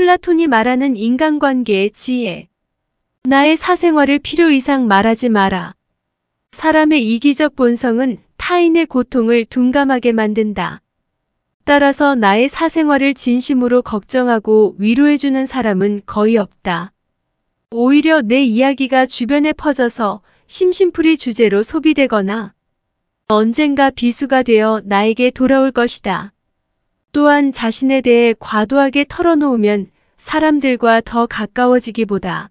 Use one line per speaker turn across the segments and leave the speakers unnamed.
플라톤이 말하는 인간관계의 지혜. 나의 사생활을 필요 이상 말하지 마라. 사람의 이기적 본성은 타인의 고통을 둔감하게 만든다. 따라서 나의 사생활을 진심으로 걱정하고 위로해주는 사람은 거의 없다. 오히려 내 이야기가 주변에 퍼져서 심심풀이 주제로 소비되거나 언젠가 비수가 되어 나에게 돌아올 것이다. 또한 자신에 대해 과도하게 털어놓으면 사람들과 더 가까워지기보다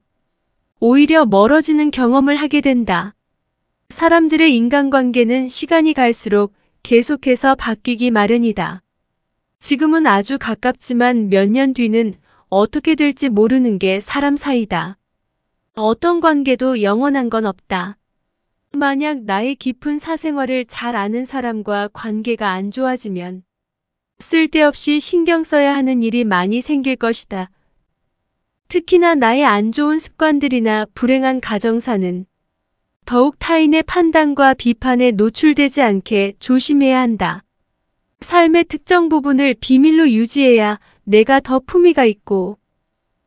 오히려 멀어지는 경험을 하게 된다. 사람들의 인간관계는 시간이 갈수록 계속해서 바뀌기 마련이다. 지금은 아주 가깝지만 몇 년 뒤는 어떻게 될지 모르는 게 사람 사이다. 어떤 관계도 영원한 건 없다. 만약 나의 깊은 사생활을 잘 아는 사람과 관계가 안 좋아지면 쓸데없이 신경 써야 하는 일이 많이 생길 것이다. 특히나 나의 안 좋은 습관들이나 불행한 가정사는 더욱 타인의 판단과 비판에 노출되지 않게 조심해야 한다. 삶의 특정 부분을 비밀로 유지해야 내가 더 품위가 있고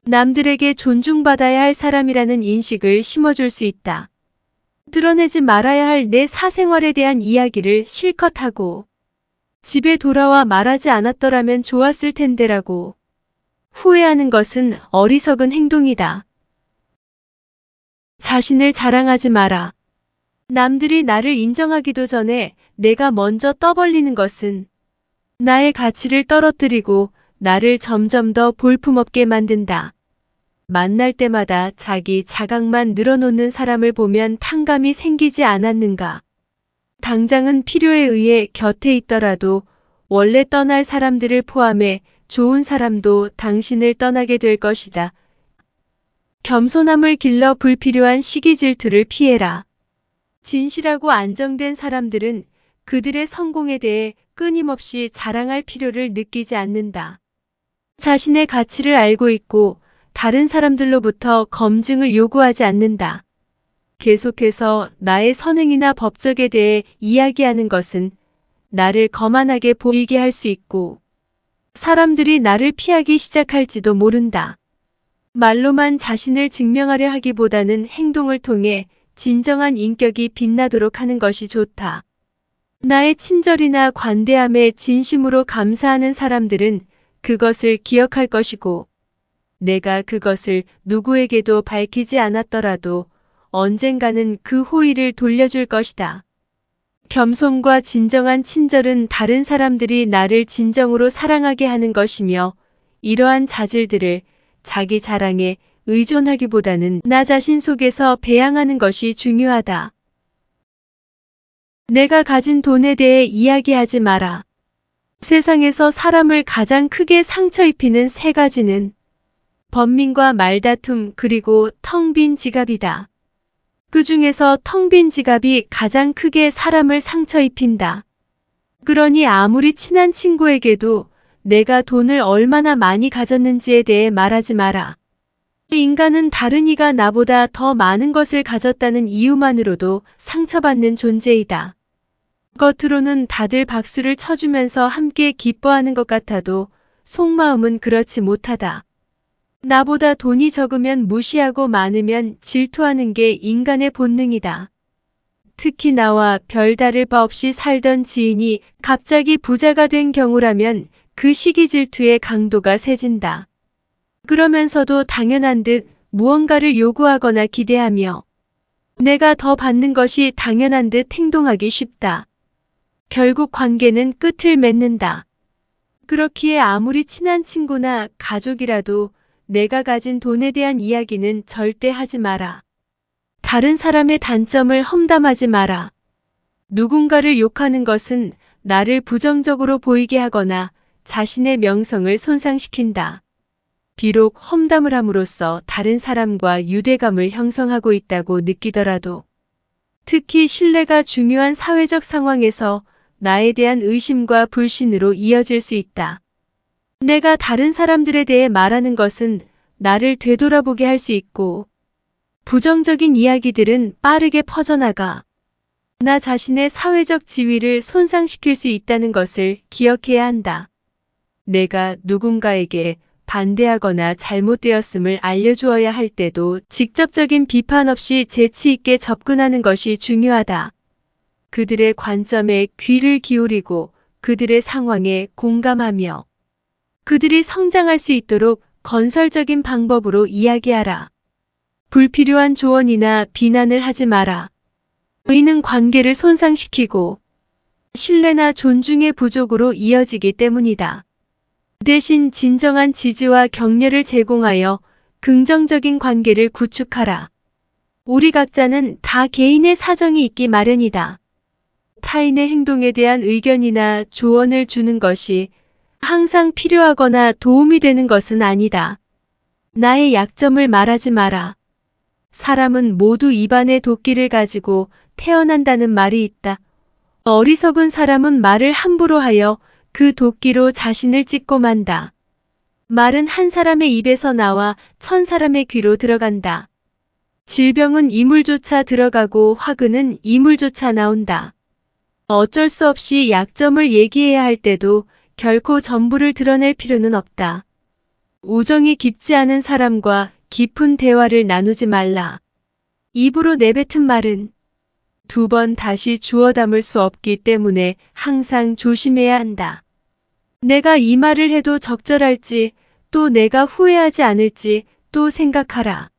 남들에게 존중받아야 할 사람이라는 인식을 심어줄 수 있다. 드러내지 말아야 할 내 사생활에 대한 이야기를 실컷 하고 집에 돌아와 말하지 않았더라면 좋았을 텐데라고 후회하는 것은 어리석은 행동이다. 자신을 자랑하지 마라. 남들이 나를 인정하기도 전에 내가 먼저 떠벌리는 것은 나의 가치를 떨어뜨리고 나를 점점 더 볼품없게 만든다. 만날 때마다 자기 자각만 늘어놓는 사람을 보면 탕감이 생기지 않았는가. 당장은 필요에 의해 곁에 있더라도 원래 떠날 사람들을 포함해 좋은 사람도 당신을 떠나게 될 것이다. 겸손함을 길러 불필요한 시기 질투를 피해라. 진실하고 안정된 사람들은 그들의 성공에 대해 끊임없이 자랑할 필요를 느끼지 않는다. 자신의 가치를 알고 있고 다른 사람들로부터 검증을 요구하지 않는다. 계속해서 나의 선행이나 법적에 대해 이야기하는 것은 나를 거만하게 보이게 할 수 있고 사람들이 나를 피하기 시작할지도 모른다. 말로만 자신을 증명하려 하기보다는 행동을 통해 진정한 인격이 빛나도록 하는 것이 좋다. 나의 친절이나 관대함에 진심으로 감사하는 사람들은 그것을 기억할 것이고 내가 그것을 누구에게도 밝히지 않았더라도 언젠가는 그 호의를 돌려줄 것이다. 겸손과 진정한 친절은 다른 사람들이 나를 진정으로 사랑하게 하는 것이며 이러한 자질들을 자기 자랑에 의존하기보다는 나 자신 속에서 배양하는 것이 중요하다. 내가 가진 돈에 대해 이야기하지 마라. 세상에서 사람을 가장 크게 상처 입히는 세 가지는 번민과 말다툼 그리고 텅 빈 지갑이다. 그 중에서 텅 빈 지갑이 가장 크게 사람을 상처 입힌다. 그러니 아무리 친한 친구에게도 내가 돈을 얼마나 많이 가졌는지에 대해 말하지 마라. 인간은 다른 이가 나보다 더 많은 것을 가졌다는 이유만으로도 상처받는 존재이다. 겉으로는 다들 박수를 쳐주면서 함께 기뻐하는 것 같아도 속마음은 그렇지 못하다. 나보다 돈이 적으면 무시하고 많으면 질투하는 게 인간의 본능이다. 특히 나와 별다를 바 없이 살던 지인이 갑자기 부자가 된 경우라면 그 시기 질투의 강도가 세진다. 그러면서도 당연한 듯 무언가를 요구하거나 기대하며 내가 더 받는 것이 당연한 듯 행동하기 쉽다. 결국 관계는 끝을 맺는다. 그렇기에 아무리 친한 친구나 가족이라도 내가 가진 돈에 대한 이야기는 절대 하지 마라. 다른 사람의 단점을 험담하지 마라. 누군가를 욕하는 것은 나를 부정적으로 보이게 하거나 자신의 명성을 손상시킨다. 비록 험담을 함으로써 다른 사람과 유대감을 형성하고 있다고 느끼더라도 특히 신뢰가 중요한 사회적 상황에서 나에 대한 의심과 불신으로 이어질 수 있다. 내가 다른 사람들에 대해 말하는 것은 나를 되돌아보게 할 수 있고 부정적인 이야기들은 빠르게 퍼져나가 나 자신의 사회적 지위를 손상시킬 수 있다는 것을 기억해야 한다. 내가 누군가에게 반대하거나 잘못되었음을 알려주어야 할 때도 직접적인 비판 없이 재치 있게 접근하는 것이 중요하다. 그들의 관점에 귀를 기울이고 그들의 상황에 공감하며 그들이 성장할 수 있도록 건설적인 방법으로 이야기하라. 불필요한 조언이나 비난을 하지 마라. 의는 관계를 손상시키고 신뢰나 존중의 부족으로 이어지기 때문이다. 대신 진정한 지지와 격려를 제공하여 긍정적인 관계를 구축하라. 우리 각자는 다 개인의 사정이 있기 마련이다. 타인의 행동에 대한 의견이나 조언을 주는 것이 항상 필요하거나 도움이 되는 것은 아니다. 나의 약점을 말하지 마라. 사람은 모두 입안에 도끼를 가지고 태어난다는 말이 있다. 어리석은 사람은 말을 함부로 하여 그 도끼로 자신을 찢고 만다. 말은 한 사람의 입에서 나와 1000사람의 귀로 들어간다. 질병은 이물조차 들어가고 화근은 이물조차 나온다. 어쩔 수 없이 약점을 얘기해야 할 때도 결코 전부를 드러낼 필요는 없다. 우정이 깊지 않은 사람과 깊은 대화를 나누지 말라. 입으로 내뱉은 말은 2번 다시 주워 담을 수 없기 때문에 항상 조심해야 한다. 내가 이 말을 해도 적절할지 또 내가 후회하지 않을지 또 생각하라.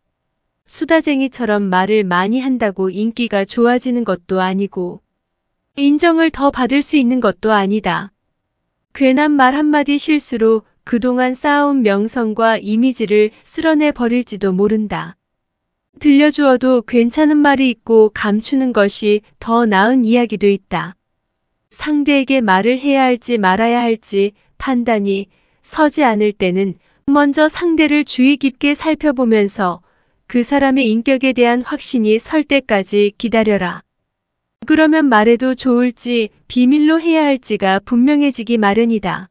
수다쟁이처럼 말을 많이 한다고 인기가 좋아지는 것도 아니고 인정을 더 받을 수 있는 것도 아니다. 괜한 말 한마디 실수로 그동안 쌓아온 명성과 이미지를 쓸어내 버릴지도 모른다. 들려주어도 괜찮은 말이 있고 감추는 것이 더 나은 이야기도 있다. 상대에게 말을 해야 할지 말아야 할지 판단이 서지 않을 때는 먼저 상대를 주의 깊게 살펴보면서 그 사람의 인격에 대한 확신이 설 때까지 기다려라. 그러면 말해도 좋을지 비밀로 해야 할지가 분명해지기 마련이다.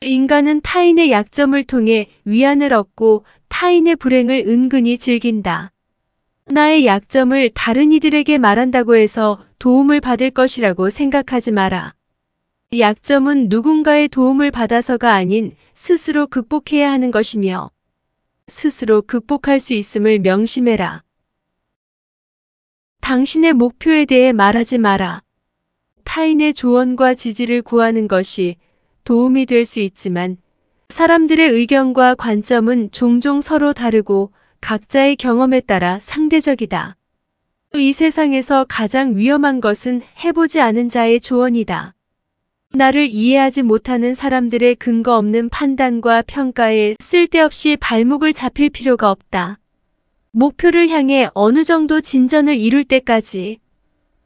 인간은 타인의 약점을 통해 위안을 얻고 타인의 불행을 은근히 즐긴다. 나의 약점을 다른 이들에게 말한다고 해서 도움을 받을 것이라고 생각하지 마라. 약점은 누군가의 도움을 받아서가 아닌 스스로 극복해야 하는 것이며 스스로 극복할 수 있음을 명심해라. 당신의 목표에 대해 말하지 마라. 타인의 조언과 지지를 구하는 것이 도움이 될 수 있지만 사람들의 의견과 관점은 종종 서로 다르고 각자의 경험에 따라 상대적이다. 이 세상에서 가장 위험한 것은 해보지 않은 자의 조언이다. 나를 이해하지 못하는 사람들의 근거 없는 판단과 평가에 쓸데없이 발목을 잡힐 필요가 없다. 목표를 향해 어느 정도 진전을 이룰 때까지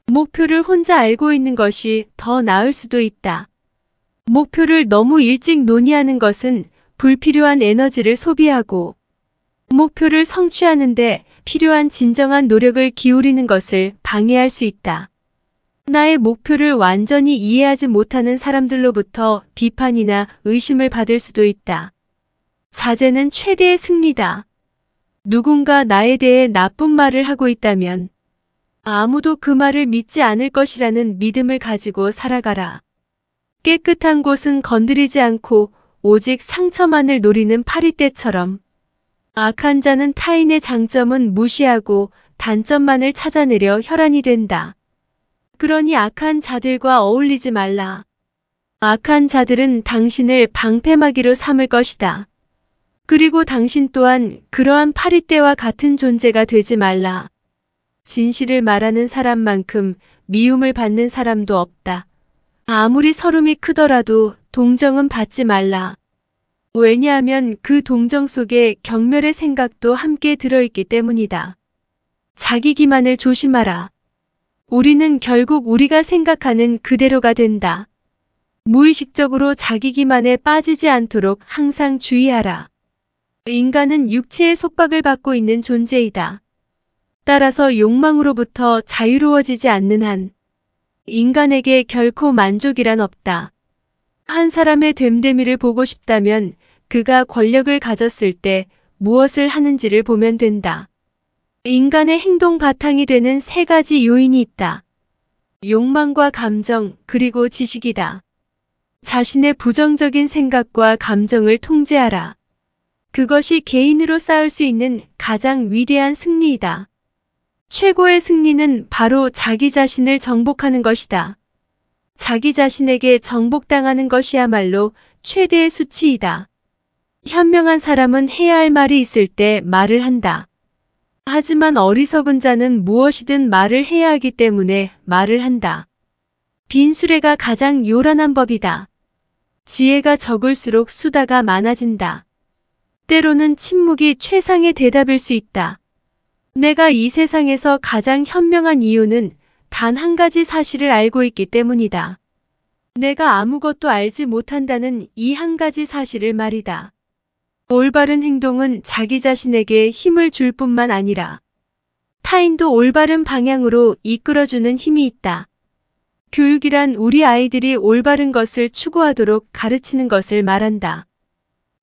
목표를 혼자 알고 있는 것이 더 나을 수도 있다. 목표를 너무 일찍 논의하는 것은 불필요한 에너지를 소비하고 목표를 성취하는데 필요한 진정한 노력을 기울이는 것을 방해할 수 있다. 나의 목표를 완전히 이해하지 못하는 사람들로부터 비판이나 의심을 받을 수도 있다. 자제는 최대의 승리다. 누군가 나에 대해 나쁜 말을 하고 있다면 아무도 그 말을 믿지 않을 것이라는 믿음을 가지고 살아가라. 깨끗한 곳은 건드리지 않고 오직 상처만을 노리는 파리떼처럼 악한 자는 타인의 장점은 무시하고 단점만을 찾아내려 혈안이 된다. 그러니 악한 자들과 어울리지 말라. 악한 자들은 당신을 방패막이로 삼을 것이다. 그리고 당신 또한 그러한 파리떼와 같은 존재가 되지 말라. 진실을 말하는 사람만큼 미움을 받는 사람도 없다. 아무리 서름이 크더라도 동정은 받지 말라. 왜냐하면 그 동정 속에 경멸의 생각도 함께 들어있기 때문이다. 자기 기만을 조심하라. 우리는 결국 우리가 생각하는 그대로가 된다. 무의식적으로 자기 기만에 빠지지 않도록 항상 주의하라. 인간은 육체의 속박을 받고 있는 존재이다. 따라서 욕망으로부터 자유로워지지 않는 한 인간에게 결코 만족이란 없다. 한 사람의 됨됨이를 보고 싶다면 그가 권력을 가졌을 때 무엇을 하는지를 보면 된다. 인간의 행동 바탕이 되는 3가지 요인이 있다. 욕망과 감정, 그리고 지식이다. 자신의 부정적인 생각과 감정을 통제하라. 그것이 개인으로 쌓을 수 있는 가장 위대한 승리이다. 최고의 승리는 바로 자기 자신을 정복하는 것이다. 자기 자신에게 정복당하는 것이야말로 최대의 수치이다. 현명한 사람은 해야 할 말이 있을 때 말을 한다. 하지만 어리석은 자는 무엇이든 말을 해야 하기 때문에 말을 한다. 빈수레가 가장 요란한 법이다. 지혜가 적을수록 수다가 많아진다. 때로는 침묵이 최상의 대답일 수 있다. 내가 이 세상에서 가장 현명한 이유는 단 한 가지 사실을 알고 있기 때문이다. 내가 아무것도 알지 못한다는 이 한 가지 사실을 말이다. 올바른 행동은 자기 자신에게 힘을 줄 뿐만 아니라 타인도 올바른 방향으로 이끌어주는 힘이 있다. 교육이란 우리 아이들이 올바른 것을 추구하도록 가르치는 것을 말한다.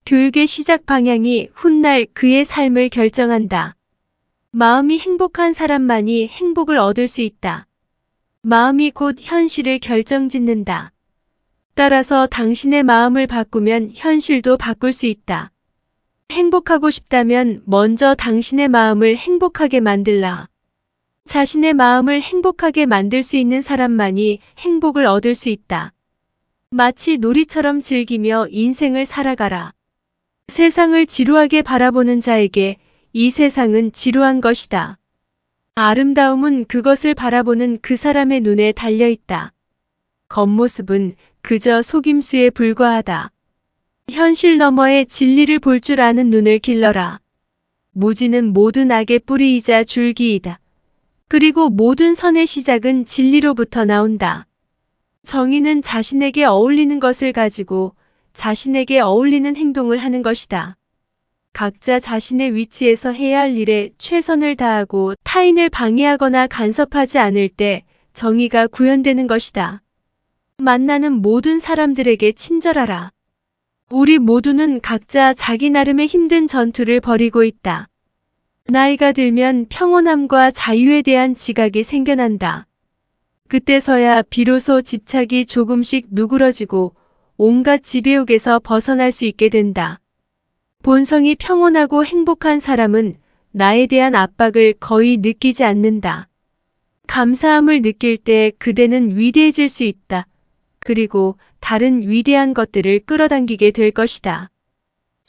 교육의 시작 방향이 훗날 그의 삶을 결정한다. 마음이 행복한 사람만이 행복을 얻을 수 있다. 마음이 곧 현실을 결정짓는다. 따라서 당신의 마음을 바꾸면 현실도 바꿀 수 있다. 행복하고 싶다면 먼저 당신의 마음을 행복하게 만들라. 자신의 마음을 행복하게 만들 수 있는 사람만이 행복을 얻을 수 있다. 마치 놀이처럼 즐기며 인생을 살아가라. 세상을 지루하게 바라보는 자에게 이 세상은 지루한 것이다. 아름다움은 그것을 바라보는 그 사람의 눈에 달려 있다. 겉모습은 그저 속임수에 불과하다. 현실 너머의 진리를 볼 줄 아는 눈을 길러라. 무지는 모든 악의 뿌리이자 줄기이다. 그리고 모든 선의 시작은 진리로부터 나온다. 정의는 자신에게 어울리는 것을 가지고 자신에게 어울리는 행동을 하는 것이다. 각자 자신의 위치에서 해야 할 일에 최선을 다하고 타인을 방해하거나 간섭하지 않을 때 정의가 구현되는 것이다. 만나는 모든 사람들에게 친절하라. 우리 모두는 각자 자기 나름의 힘든 전투를 벌이고 있다. 나이가 들면 평온함과 자유에 대한 지각이 생겨난다. 그때서야 비로소 집착이 조금씩 누그러지고 온갖 지배욕에서 벗어날 수 있게 된다. 본성이 평온하고 행복한 사람은 나에 대한 압박을 거의 느끼지 않는다. 감사함을 느낄 때 그대는 위대해질 수 있다. 그리고 다른 위대한 것들을 끌어당기게 될 것이다.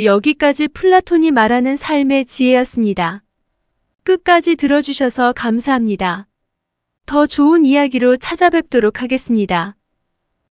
여기까지 플라톤이 말하는 삶의 지혜였습니다. 끝까지 들어주셔서 감사합니다. 더 좋은 이야기로 찾아뵙도록 하겠습니다.